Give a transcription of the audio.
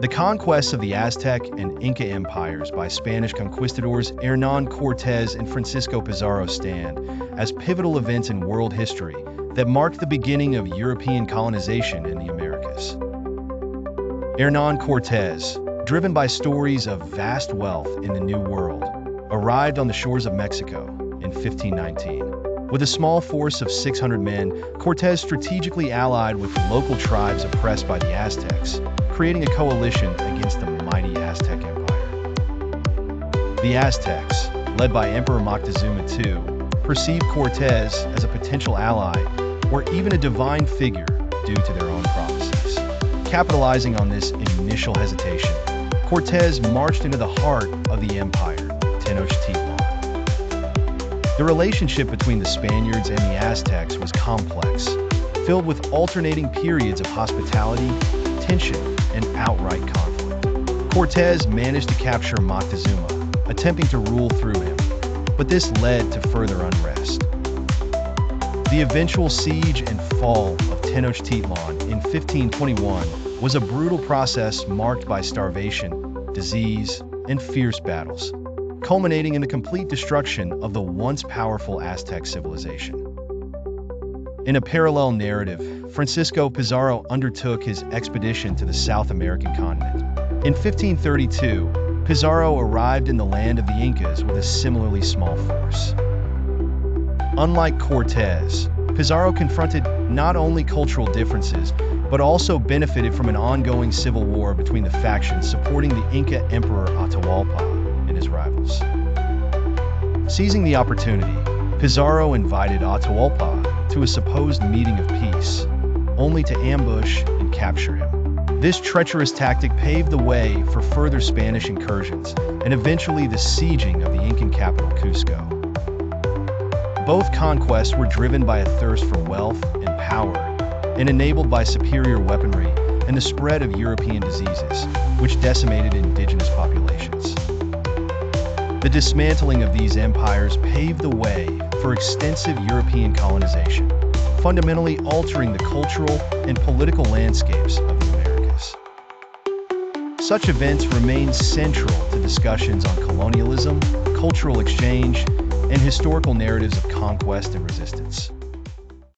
The conquests of the Aztec and Inca Empires by Spanish conquistadors Hernán Cortés and Francisco Pizarro stand as pivotal events in world history that marked the beginning of European colonization in the Americas. Hernán Cortés, driven by stories of vast wealth in the New World, arrived on the shores of Mexico in 1519. With a small force of 600 men, Cortés strategically allied with the local tribes oppressed by the Aztecs, creating a coalition against the mighty Aztec Empire. The Aztecs, led by Emperor Moctezuma II, perceived Cortés as a potential ally or even a divine figure due to their own prophecies. Capitalizing on this initial hesitation, Cortés marched into the heart of the empire, Tenochtitlán. The relationship between the Spaniards and the Aztecs was complex, filled with alternating periods of hospitality, tension, and outright conflict. Cortés managed to capture Moctezuma, attempting to rule through him, but this led to further unrest. The eventual siege and fall of Tenochtitlan in 1521 was a brutal process marked by starvation, disease, and fierce battles, culminating in the complete destruction of the once powerful Aztec civilization. In a parallel narrative, Francisco Pizarro undertook his expedition to the South American continent. In 1532, Pizarro arrived in the land of the Incas with a similarly small force. Unlike Cortés, Pizarro confronted not only cultural differences, but also benefited from an ongoing civil war between the factions supporting the Inca Emperor Atahualpa and his rivals. Seizing the opportunity, Pizarro invited Atahualpa to a supposed meeting of peace, only to ambush and capture him. This treacherous tactic paved the way for further Spanish incursions and eventually the sieging of the Incan capital, Cusco. Both conquests were driven by a thirst for wealth and power, and enabled by superior weaponry and the spread of European diseases, which decimated indigenous populations. The dismantling of these empires paved the way for extensive European colonization, fundamentally altering the cultural and political landscapes of the Americas. Such events remain central to discussions on colonialism, cultural exchange, and historical narratives of conquest and resistance.